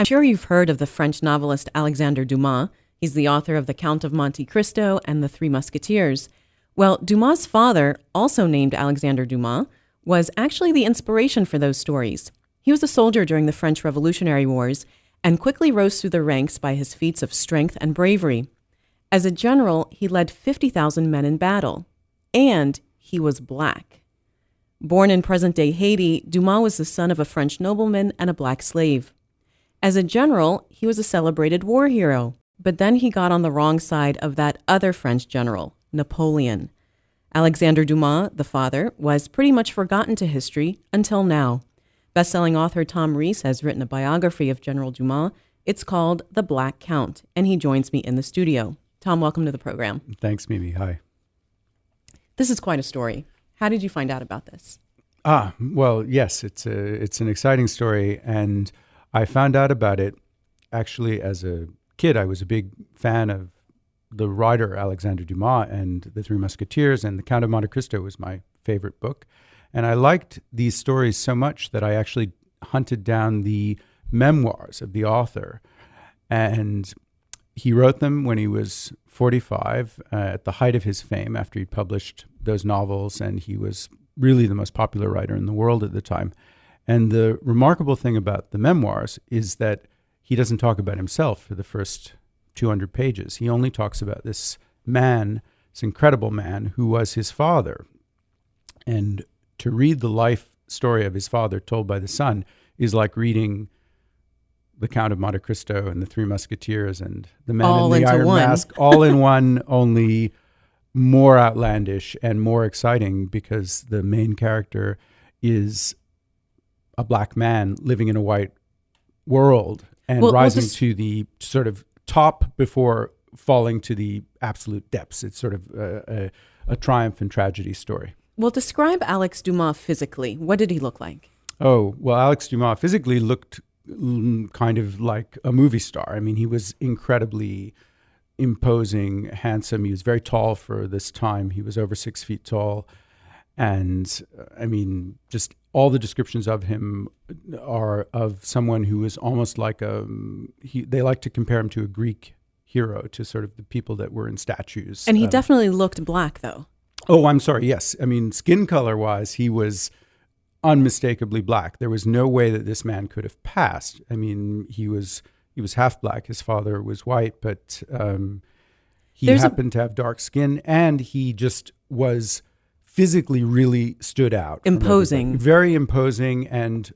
I'm sure you've heard of the French novelist Alexander Dumas. He's the author of The Count of Monte Cristo and The Three Musketeers. Well, Dumas' father, also named Alexander Dumas, was actually the inspiration for those stories. He was a soldier during the French Revolutionary Wars and quickly rose through the ranks by his feats of strength and bravery. As a general, he led 50,000 men in battle, and he was black. Born in present-day Haiti, Dumas was the son of a French nobleman and a black slave. As a general, he was a celebrated war hero, but then he got on the wrong side of that other French general, Napoleon. Alexander Dumas, the father, was pretty much forgotten to history until now. Best-selling author Tom Reiss has written a biography of General Dumas. It's called The Black Count, and he joins me in the studio. Tom, welcome to the program. Thanks, Mimi. Hi. This is quite a story. How did you find out about this? Well, yes, it's an exciting story, and I found out about it actually as a kid. I was a big fan of the writer Alexander Dumas and The Three Musketeers, and The Count of Monte Cristo was my favorite book. And I liked these stories so much that I actually hunted down the memoirs of the author. And he wrote them when he was 45, at the height of his fame, after he'd published those novels, and he was really the most popular writer in the world at the time. And the remarkable thing about the memoirs is that he doesn't talk about himself for the first 200 pages. He only talks about this man, this incredible man who was his father. And to read the life story of his father told by the son is like reading The Count of Monte Cristo and The Three Musketeers and The Man in the Iron Mask, all in one, only more outlandish and more exciting because the main character is a black man living in a white world and rising to the sort of top before falling to the absolute depths. It's sort of a triumph and tragedy story. Well, describe Alex Dumas physically. What did he look like? Oh, well, Alex Dumas physically looked kind of like a movie star. I mean, he was incredibly imposing, handsome. He was very tall for this time. He was over 6 feet tall. And I mean, just all the descriptions of him are of someone who is almost like they like to compare him to a Greek hero, to sort of the people that were in statues. And he definitely looked black, though. Oh, I'm sorry. Yes. I mean, skin color wise, he was unmistakably black. There was no way that this man could have passed. I mean, he was half black. His father was white, but he happened to have dark skin, and he just was physically really stood out. Imposing. Very imposing, and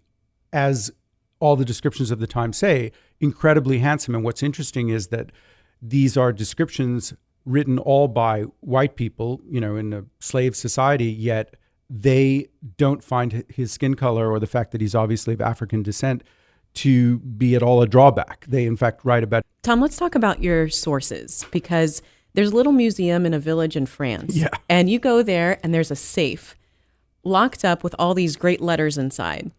as all the descriptions of the time say, incredibly handsome. And what's interesting is that these are descriptions written all by white people, you know, in a slave society, yet they don't find his skin color or the fact that he's obviously of African descent to be at all a drawback. They, in fact, write about... Tom, let's talk about your sources, because there's a little museum in a village in France. Yeah. And you go there and there's a safe locked up with all these great letters inside.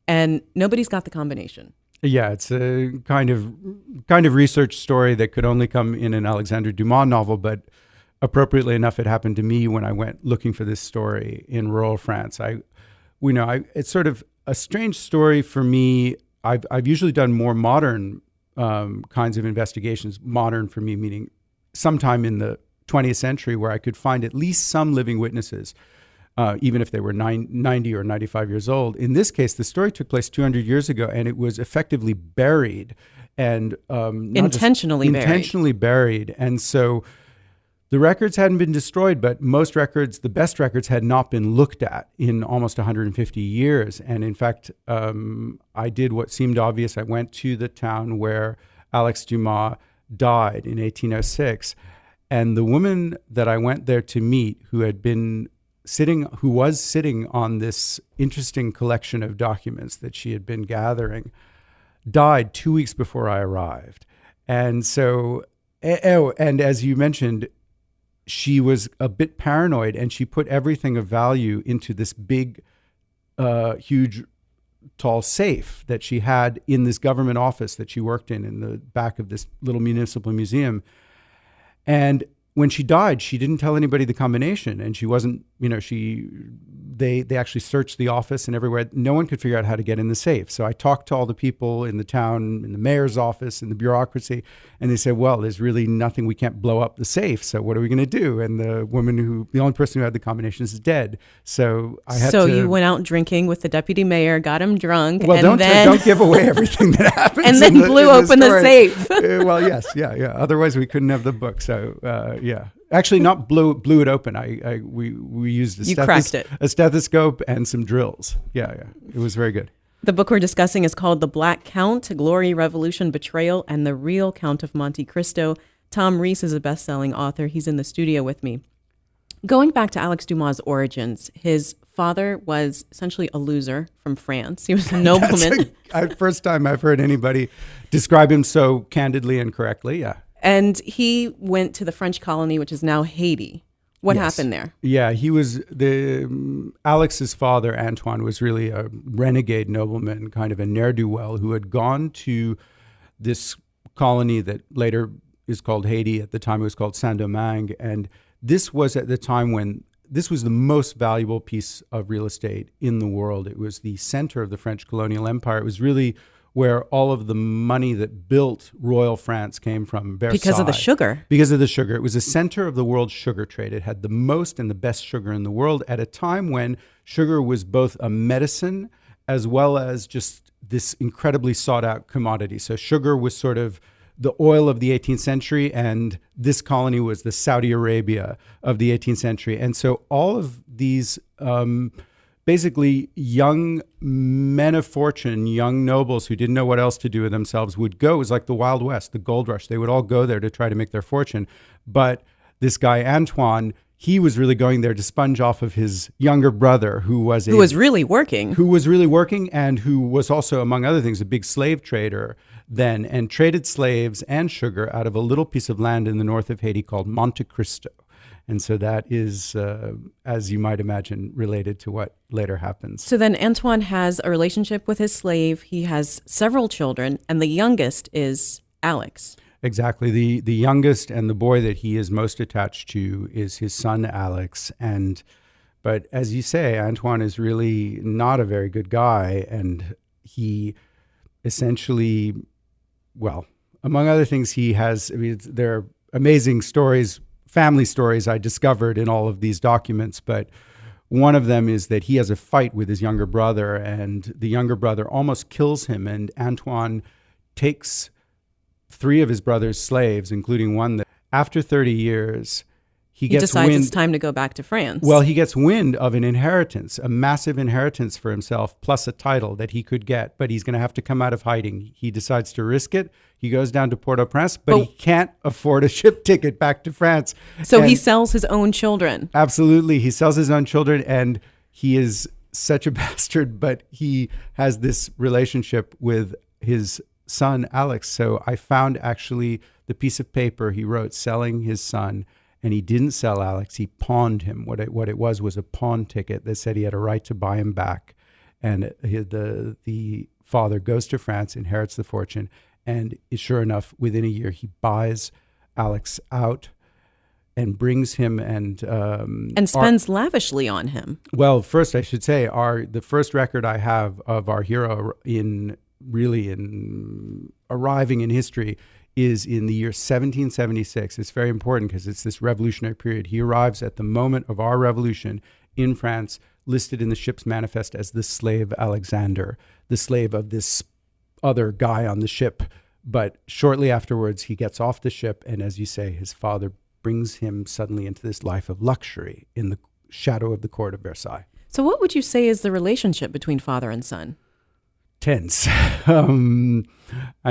And nobody's got the combination. Yeah, it's a kind of research story that could only come in an Alexander Dumas novel, but appropriately enough, it happened to me when I went looking for this story in rural France. It's sort of a strange story for me. I've usually done more modern kinds of investigations. Modern for me meaning sometime in the 20th century, where I could find at least some living witnesses, even if they were 90 or 95 years old. In this case, the story took place 200 years ago, and it was effectively buried and intentionally buried. And so the records hadn't been destroyed, but most records, the best records, had not been looked at in almost 150 years. And in fact, I did what seemed obvious. I went to the town where Alex Dumas died in 1806. And the woman that I went there to meet, who was sitting on this interesting collection of documents that she had been gathering, died 2 weeks before I arrived. And so, and as you mentioned, she was a bit paranoid, and she put everything of value into this big, huge, tall safe that she had in this government office that she worked in the back of this little municipal museum. And when she died, she didn't tell anybody the combination, and she wasn't they actually searched the office and everywhere. No one could figure out how to get in the safe. So I talked to all the people in the town, in the mayor's office, in the bureaucracy, and they said, well, there's really nothing. We can't blow up the safe. So what are we going to do? And the only person who had the combinations is dead. So I had to. So you went out drinking with the deputy mayor, got him drunk, well, and don't give away everything that happens. And then blew open the safe. Well, yes, yeah. Otherwise, we couldn't have the book. So, yeah. Actually, not blew it open. We used a stethoscope and some drills. Yeah. It was very good. The book we're discussing is called The Black Count, Glory, Revolution, Betrayal, and the Real Count of Monte Cristo. Tom Reiss is a best-selling author. He's in the studio with me. Going back to Alex Dumas' origins, his father was essentially a loser from France. He was a nobleman. First time I've heard anybody describe him so candidly and correctly, yeah. And he went to the French colony, which is now Haiti. What happened there? Yeah, he was Alex's father, Antoine, was really a renegade nobleman, kind of a ne'er-do-well who had gone to this colony that later is called Haiti. At the time, it was called Saint-Domingue. And this was at the time when this was the most valuable piece of real estate in the world. It was the center of the French colonial empire. It was really where all of the money that built royal France came from, Versailles. Because of the sugar. Because of the sugar. It was the center of the world's sugar trade. It had the most and the best sugar in the world at a time when sugar was both a medicine as well as just this incredibly sought-out commodity. So sugar was sort of the oil of the 18th century, and this colony was the Saudi Arabia of the 18th century. And so all of these basically young men of fortune, young nobles who didn't know what else to do with themselves would go. It was like the Wild West, the gold rush. They would all go there to try to make their fortune. But this guy, Antoine, he was really going there to sponge off of his younger brother, who was really working. And who was also, among other things, a big slave trader then, and traded slaves and sugar out of a little piece of land in the north of Haiti called Monte Cristo. And so that is, as you might imagine, related to what later happens. So then Antoine has a relationship with his slave. He has several children, and the youngest is Alex. Exactly. The youngest and the boy that he is most attached to is his son, Alex. But as you say, Antoine is really not a very good guy. And he essentially, well, among other things, there are amazing stories, family stories I discovered in all of these documents, but one of them is that he has a fight with his younger brother, and the younger brother almost kills him, and Antoine takes 3 of his brother's slaves, including one that after 30 years, he decides it's time to go back to France. Well, he gets wind of an inheritance, a massive inheritance for himself, plus a title that he could get, but he's going to have to come out of hiding. He decides to risk it. He goes down to Port-au-Prince, but he can't afford a ship ticket back to France. So he sells his own children. Absolutely. He sells his own children, and he is such a bastard, but he has this relationship with his son, Alex. So I found actually the piece of paper he wrote selling his son, and he didn't sell Alex. He pawned him. What it was a pawn ticket that said he had a right to buy him back. And the father goes to France, inherits the fortune, and sure enough, within a year, he buys Alex out and brings him and spends lavishly on him. Well, first I should say, the first record I have of our hero in arriving in history is in the year 1776. It's very important because it's this revolutionary period. He arrives at the moment of our revolution in France, listed in the ship's manifest as the slave Alexander, the slave of this other guy on the ship. But shortly afterwards, he gets off the ship, and as you say, his father brings him suddenly into this life of luxury in the shadow of the court of Versailles. So what would you say is the relationship between father and son? Tense. I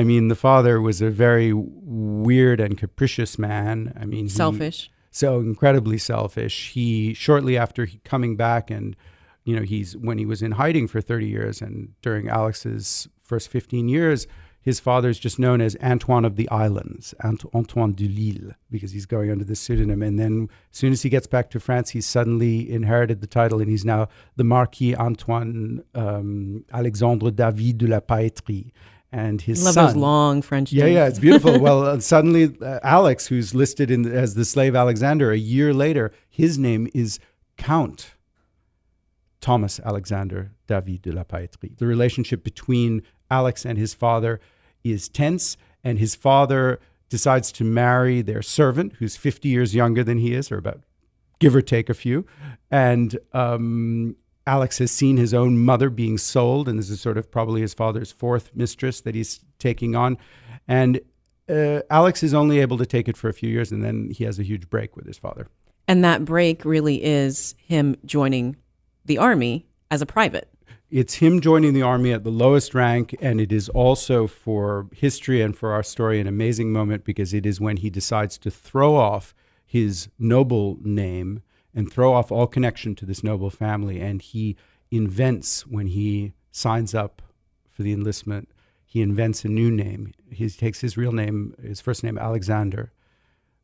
mean, the father was a very weird and capricious man. I mean, selfish. So incredibly selfish. He, shortly after coming back, and when he was in hiding for 30 years, and during Alex's first 15 years, his father's just known as Antoine of the Islands, Antoine de l'Île, because he's going under this pseudonym. And then as soon as he gets back to France, he's suddenly inherited the title, and he's now the Marquis Antoine Alexandre David de la Paetrie. And his son. Love those long French names. Yeah, it's beautiful. Well, suddenly Alex, who's listed as the slave Alexander, a year later, his name is Count Thomas Alexander David de la Paetrie. The relationship between Alex and his father is tense, and his father decides to marry their servant, who's 50 years younger than he is, or about give or take a few. And Alex has seen his own mother being sold, and this is sort of probably his father's fourth mistress that he's taking on. And Alex is only able to take it for a few years, and then he has a huge break with his father. And that break really is him joining the army as a private. It's him joining the army at the lowest rank, and it is also, for history and for our story, an amazing moment, because it is when he decides to throw off his noble name and throw off all connection to this noble family. And he invents, when he signs up for the enlistment, he invents a new name. He takes his real name, his first name, Alexander,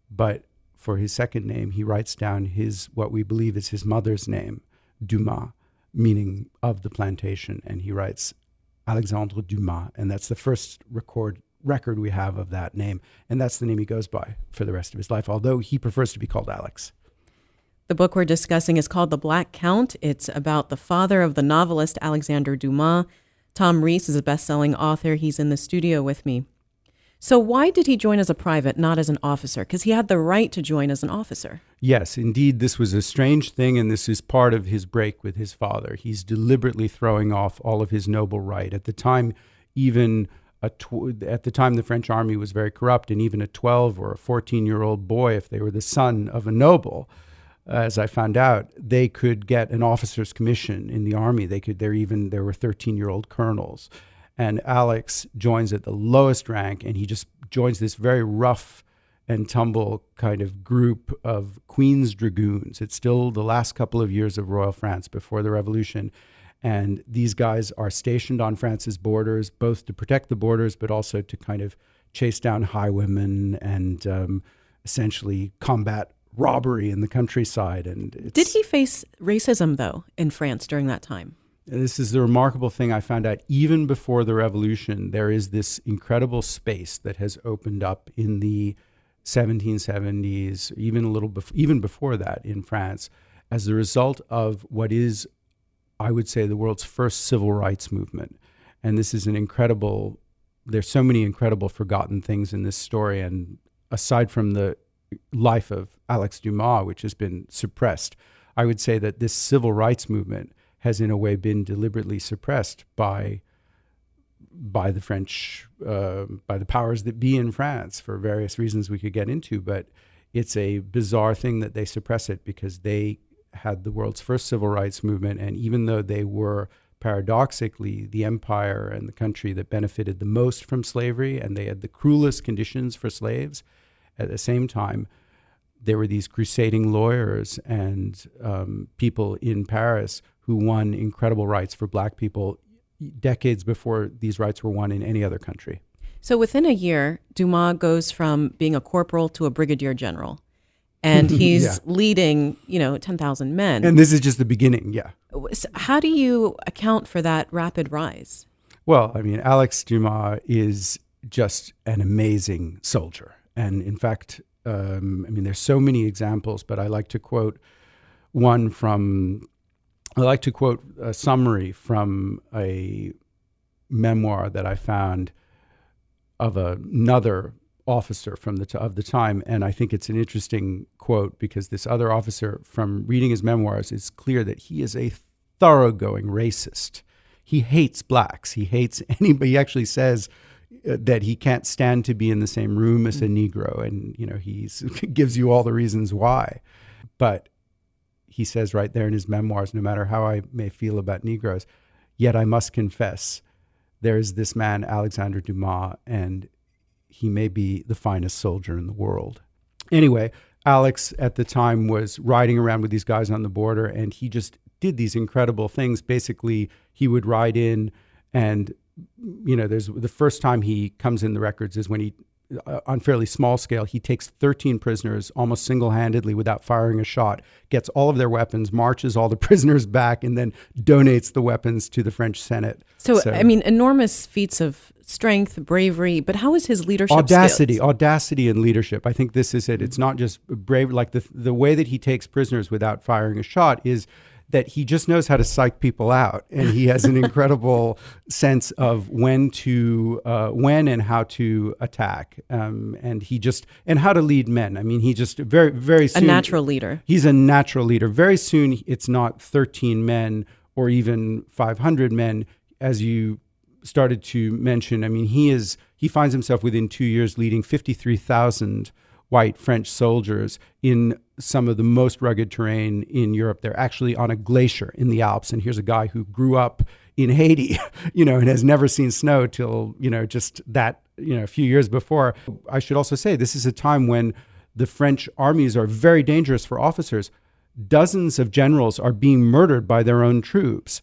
but for his second name, he writes down what we believe is his mother's name, Dumas, meaning of the plantation. And he writes Alexandre Dumas, and that's the first record we have of that name. And that's the name he goes by for the rest of his life, although he prefers to be called Alex. The book we're discussing is called The Black Count. It's about the father of the novelist Alexander Dumas. Tom Reiss is a best-selling author. He's in the studio with me. So why did he join as a private, not as an officer? Because he had the right to join as an officer. Yes, indeed, this was a strange thing, and this is part of his break with his father. He's deliberately throwing off all of his noble right. At the time, even at the time, the French army was very corrupt, and even a 12 or a 14-year-old boy, if they were the son of a noble, as I found out, they could get an officer's commission in the army. There were 13-year-old colonels. And Alex joins at the lowest rank, and he just joins this very rough and tumble kind of group of Queen's Dragoons. It's still the last couple of years of Royal France before the Revolution. And these guys are stationed on France's borders, both to protect the borders, but also to kind of chase down highwaymen and essentially combat robbery in the countryside. And did he face racism, though, in France during that time? This is the remarkable thing I found out. Even before the Revolution, there is this incredible space that has opened up in the 1770s, even before that in France, as the result of what is, I would say, the world's first civil rights movement. And this is there's so many incredible forgotten things in this story. And aside from the life of Alex Dumas, which has been suppressed, I would say that this civil rights movement has in a way been deliberately suppressed by the French, by the powers that be in France for various reasons we could get into. But it's a bizarre thing that they suppress it, because they had the world's first civil rights movement. And even though they were paradoxically the empire and the country that benefited the most from slavery, and they had the cruelest conditions for slaves, at the same time, there were these crusading lawyers and people in Paris who won incredible rights for Black people decades before these rights were won in any other country. So within a year, Dumas goes from being a corporal to a brigadier general, and he's leading, 10,000 men. And this is just the beginning, yeah. So how do you account for that rapid rise? Well, I mean, Alex Dumas is just an amazing soldier. And in fact, there's so many examples, but I like to quote a summary from a memoir that I found of another officer of the time. And I think it's an interesting quote, because this other officer, from reading his memoirs, it's clear that he is a thoroughgoing racist. He hates blacks. He hates anybody. He actually says that he can't stand to be in the same room as a Negro. And, he gives you all the reasons why. But he says right there in his memoirs, no matter how I may feel about Negroes, yet I must confess, there is this man, Alexander Dumas, and he may be the finest soldier in the world. Anyway, Alex at the time was riding around with these guys on the border, and he just did these incredible things. Basically, he would ride in, and there's the first time he comes in the records is when he, on fairly small scale, he takes 13 prisoners almost single-handedly without firing a shot, gets all of their weapons, marches all the prisoners back, and then donates the weapons to the French Senate. So enormous feats of strength, bravery, but how is his leadership Audacity, skills? audacity and leadership. I think this is it. It's not just brave, like the way that he takes prisoners without firing a shot is that he just knows how to psych people out, and he has an incredible sense of when and how to attack, and how to lead men. I mean, he just very soon A natural leader. He's a natural leader. Very soon, it's not 13 men or even 500 men, as you started to mention. I mean, he finds himself within 2 years leading 53,000 white French soldiers in some of the most rugged terrain in Europe. They're actually on a glacier in the Alps. And here's a guy who grew up in Haiti, and has never seen snow till, just that, a few years before. I should also say this is a time when the French armies are very dangerous for officers. Dozens of generals are being murdered by their own troops.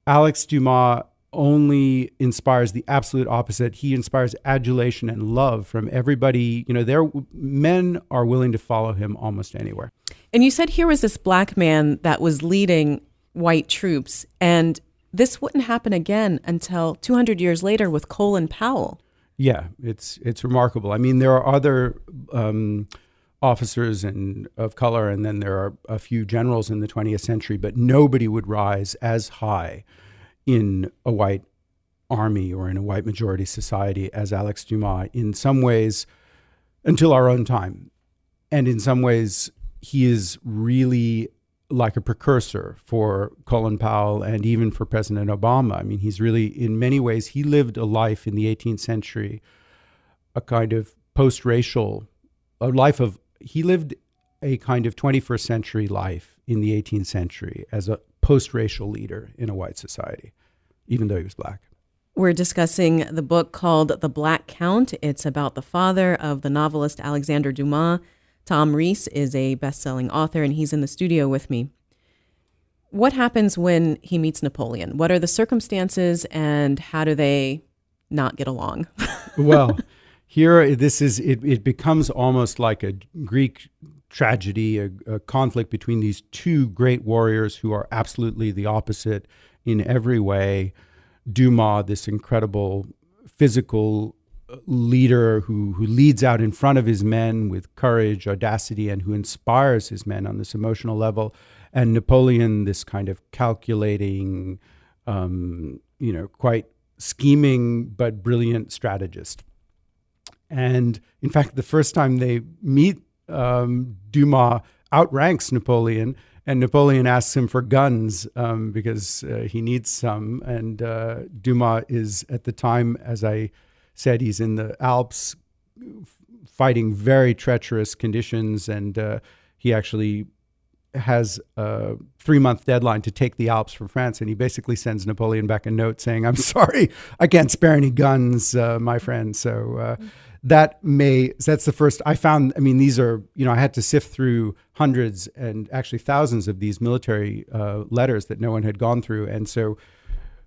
Alex Dumas only inspires the absolute opposite. He inspires adulation and love from everybody. Their men are willing to follow him almost anywhere. And you said here was this black man that was leading white troops, and this wouldn't happen again until 200 years later with Colin Powell. Yeah, it's remarkable. I mean, there are other officers of color, and then there are a few generals in the 20th century, but nobody would rise as high in a white army or in a white majority society as Alex Dumas, in some ways, until our own time. And in some ways, he is really like a precursor for Colin Powell and even for President Obama. I mean, he's really, in many ways, he lived a life in the 18th century, a kind of post-racial, he lived a kind of 21st century life in the 18th century as a post-racial leader in a white society, even though he was black. We're discussing the book called The Black Count. It's about the father of the novelist Alexander Dumas. Tom Reiss is a best-selling author, and he's in the studio with me. What happens when he meets Napoleon? What are the circumstances, and how do they not get along? Well, here it becomes almost like a Greek tragedy, a conflict between these two great warriors who are absolutely the opposite in every way. Dumas, this incredible physical leader who leads out in front of his men with courage, audacity, and who inspires his men on this emotional level. And Napoleon, this kind of calculating, quite scheming but brilliant strategist. And in fact, the first time they meet, Dumas outranks Napoleon, and Napoleon asks him for guns because he needs some. And Dumas is, at the time, as I said, he's in the Alps fighting very treacherous conditions, and he actually has a 3-month deadline to take the Alps from France, and he basically sends Napoleon back a note saying, "I'm sorry, I can't spare any guns, my friend." So that's the first I found. I mean, these are, I had to sift through hundreds and actually thousands of these military letters that no one had gone through. And so,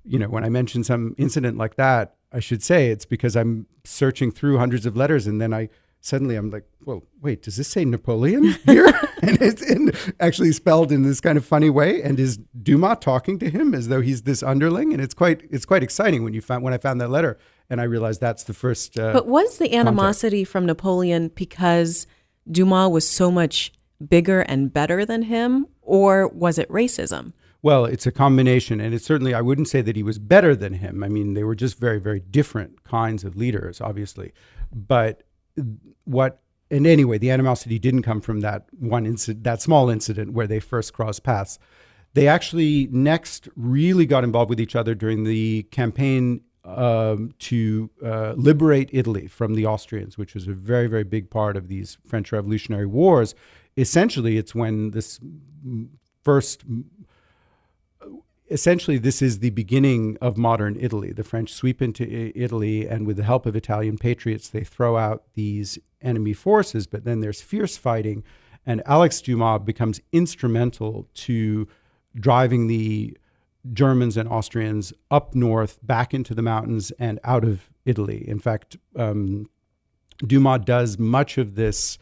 when I mention some incident like that, I should say it's because I'm searching through hundreds of letters, and then I'm like, well, wait, does this say Napoleon here? And it's actually spelled in this kind of funny way. And is Dumas talking to him as though he's this underling? And it's quite exciting when I found that letter, and I realized that's the first. But was the animosity from Napoleon because Dumas was so much bigger and better than him, or was it racism? Well, it's a combination, and it's certainly, I wouldn't say that he was better than him. I mean, they were just very, very different kinds of leaders, obviously. But anyway, the animosity didn't come from that one incident, that small incident where they first crossed paths. They actually next really got involved with each other during the campaign to liberate Italy from the Austrians, which was a very, very big part of these French Revolutionary Wars. Essentially, it's when this is the beginning of modern Italy. The French sweep into Italy, and with the help of Italian patriots, they throw out these enemy forces, but then there's fierce fighting, and Alex Dumas becomes instrumental to driving the Germans and Austrians up north, back into the mountains, and out of Italy. In fact, Dumas does much of this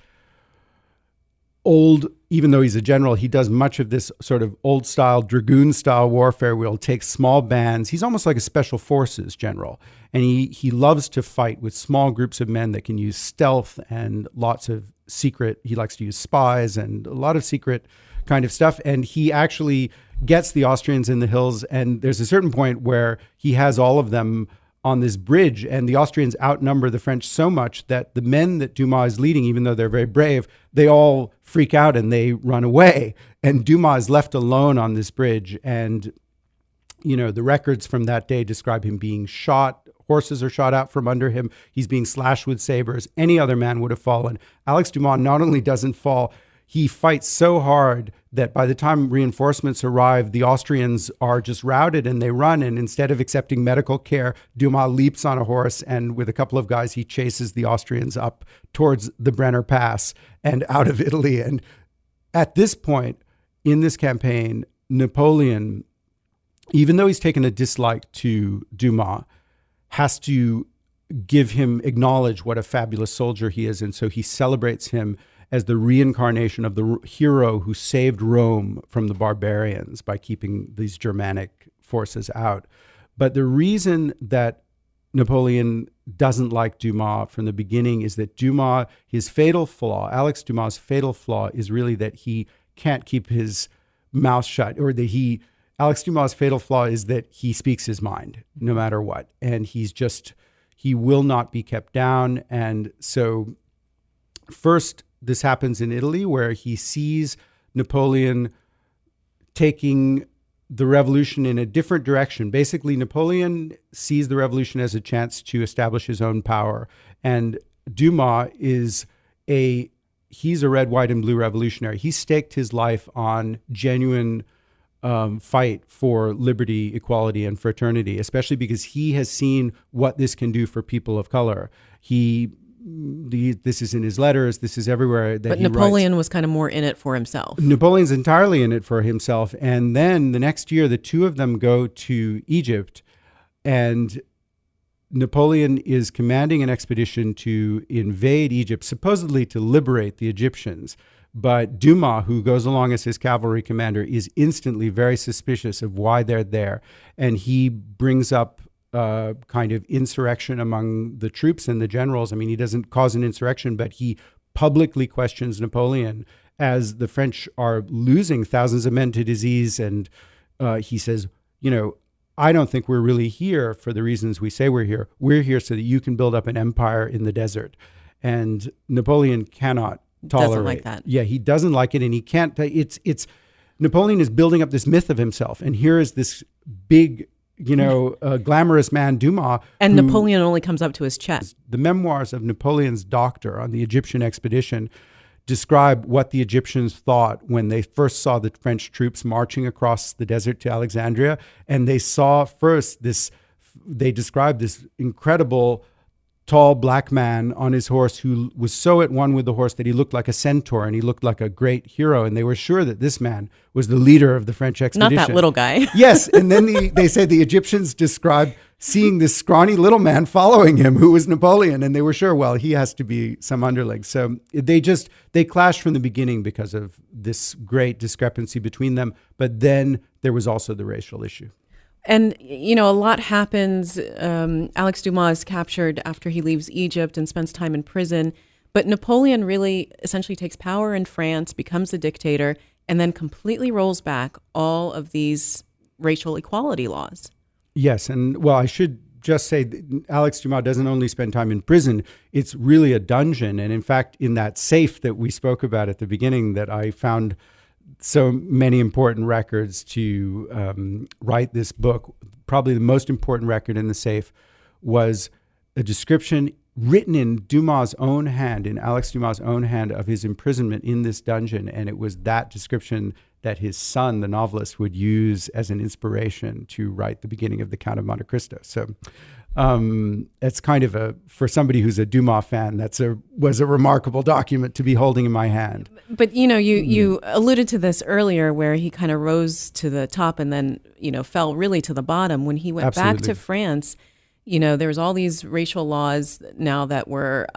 old even though he's a general, he does much of this sort of old style, dragoon style warfare where he'll take small bands. He's almost like a special forces general. And he loves to fight with small groups of men that can use stealth and lots of secret. He likes to use spies and a lot of secret kind of stuff. And he actually gets the Austrians in the hills. And there's a certain point where he has all of them on this bridge, and the Austrians outnumber the French so much that the men that Dumas is leading, even though they're very brave, they all freak out and they run away. And Dumas is left alone on this bridge. And, you know, the records from that day describe him being shot. Horses are shot out from under him. He's being slashed with sabers. Any other man would have fallen. Alex Dumas not only doesn't fall, he fights so hard that by the time reinforcements arrive, the Austrians are just routed and they run. And instead of accepting medical care, Dumas leaps on a horse and with a couple of guys, he chases the Austrians up towards the Brenner Pass and out of Italy. And at this point in this campaign, Napoleon, even though he's taken a dislike to Dumas, has to acknowledge what a fabulous soldier he is. And so he celebrates him as the reincarnation of the hero who saved Rome from the barbarians by keeping these Germanic forces out. But the reason that Napoleon doesn't like Dumas from the beginning is that Dumas, his fatal flaw, Alex Dumas' fatal flaw is really that he can't keep his mouth shut, or that Alex Dumas' fatal flaw is that he speaks his mind no matter what. And he will not be kept down. And so first, this happens in Italy, where he sees Napoleon taking the revolution in a different direction. Basically, Napoleon sees the revolution as a chance to establish his own power. And Dumas he's a red, white, and blue revolutionary. He staked his life on genuine fight for liberty, equality, and fraternity, especially because he has seen what this can do for people of color. This is in his letters. This is everywhere that But he Napoleon writes. was kind of more in it for himself. Napoleon's entirely in it for himself. And then the next year, the two of them go to Egypt, and Napoleon is commanding an expedition to invade Egypt, supposedly to liberate the Egyptians. But Dumas, who goes along as his cavalry commander, is instantly very suspicious of why they're there. And he brings up kind of insurrection among the troops and the generals. I mean, he doesn't cause an insurrection, but he publicly questions Napoleon as the French are losing thousands of men to disease. And he says, you know, I don't think we're really here for the reasons we say we're here. We're here so that you can build up an empire in the desert. And Napoleon cannot tolerate. Doesn't like that. Yeah, he doesn't like it, and he can't. Napoleon is building up this myth of himself, and here is this big, glamorous man, Dumas. And Napoleon only comes up to his chest. The memoirs of Napoleon's doctor on the Egyptian expedition describe what the Egyptians thought when they first saw the French troops marching across the desert to Alexandria. And they saw first they described this incredible tall black man on his horse who was so at one with the horse that he looked like a centaur and he looked like a great hero. And they were sure that this man was the leader of the French expedition. Not that little guy. Yes. And then they said the Egyptians described seeing this scrawny little man following him who was Napoleon. And they were sure, well, he has to be some underling. So they clashed from the beginning because of this great discrepancy between them. But then there was also the racial issue. And, a lot happens. Alex Dumas is captured after he leaves Egypt and spends time in prison. But Napoleon really essentially takes power in France, becomes a dictator, and then completely rolls back all of these racial equality laws. Yes. And, well, I should just say Alex Dumas doesn't only spend time in prison. It's really a dungeon. And, in fact, in that safe that we spoke about at the beginning that I found so many important records to write this book. Probably the most important record in the safe was a description written in Dumas' own hand, in Alex Dumas' own hand, of his imprisonment in this dungeon. And it was that description that his son, the novelist, would use as an inspiration to write the beginning of The Count of Monte Cristo. So it's kind of for somebody who's a Dumas fan, was a remarkable document to be holding in my hand. But, you alluded to this earlier where he kind of rose to the top and then, fell really to the bottom. When he went Absolutely. back to France, there was all these racial laws now that were,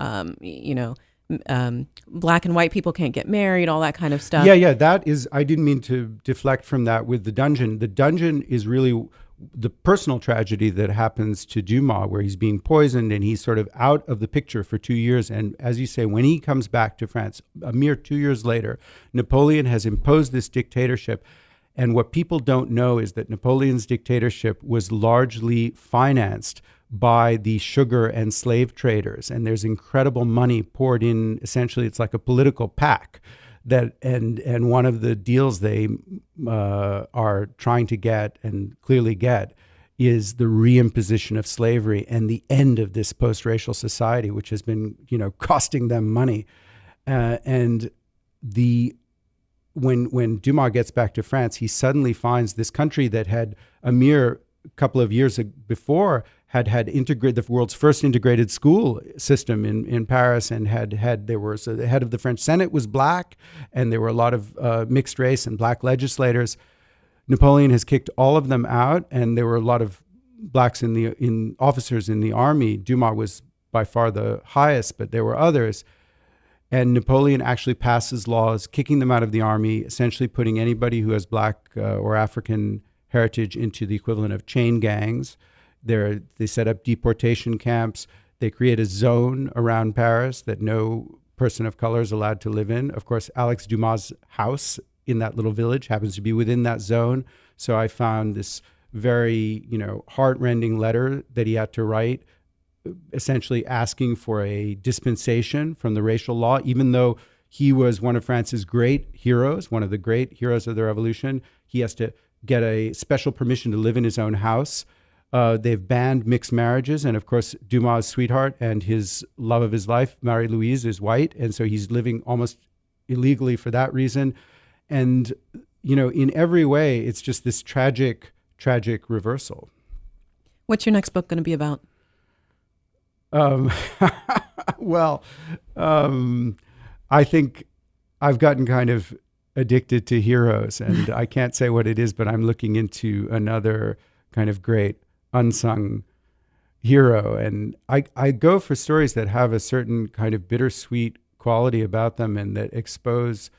black and white people can't get married, all that kind of stuff. Yeah, that is, I didn't mean to deflect from that with the dungeon. The dungeon is really the personal tragedy that happens to Dumas, where he's being poisoned and he's sort of out of the picture for 2 years. And as you say, when he comes back to France, a mere 2 years later, Napoleon has imposed this dictatorship. And what people don't know is that Napoleon's dictatorship was largely financed by the sugar and slave traders. And there's incredible money poured in. Essentially, it's like a political pack. And one of the deals they are trying to get and clearly get is the reimposition of slavery and the end of this post-racial society, which has been, costing them money. When Dumas gets back to France, he suddenly finds this country that had a mere couple of years before had integrated the world's first integrated school system in Paris, and the head of the French Senate was black, and there were a lot of mixed race and black legislators. Napoleon has kicked all of them out, and there were a lot of blacks in officers in the army. Dumas was by far the highest, but there were others. And Napoleon actually passes laws kicking them out of the army, essentially putting anybody who has black or African heritage into the equivalent of chain gangs. They set up deportation camps. They create a zone around Paris that no person of color is allowed to live in. Of course, Alex Dumas' house in that little village happens to be within that zone. So I found this very, heart-rending letter that he had to write, essentially asking for a dispensation from the racial law, even though he was one of France's great heroes, one of the great heroes of the revolution. He has to get a special permission to live in his own house. They've banned mixed marriages. And of course, Dumas' sweetheart and his love of his life, Marie-Louise, is white. And so he's living almost illegally for that reason. And, in every way, it's just this tragic reversal. What's your next book going to be about? I think I've gotten kind of addicted to heroes, and I can't say what it is, but I'm looking into another kind of great unsung hero. And I go for stories that have a certain kind of bittersweet quality about them and that expose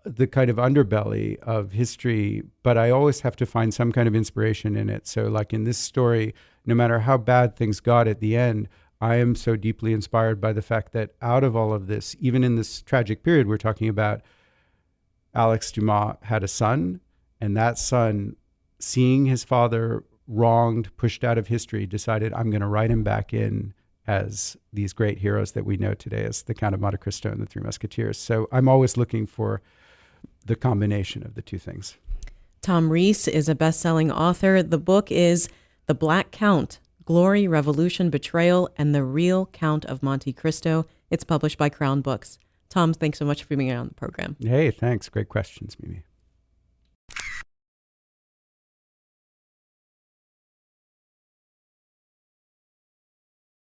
the kind of underbelly of history, but I always have to find some kind of inspiration in it. So like in this story, no matter how bad things got at the end, I am so deeply inspired by the fact that out of all of this, even in this tragic period we're talking about, Alex Dumas had a son, and that son, seeing his father wronged, pushed out of history, decided, I'm going to write him back in as these great heroes that we know today as the Count of Monte Cristo and the Three Musketeers. So I'm always looking for the combination of the two things. Tom Reiss is a best-selling author. The book is The Black Count, Glory, Revolution, Betrayal, and the Real Count of Monte Cristo. It's published by Crown Books. Tom, thanks so much for being on the program. Hey, thanks. Great questions, Mimi.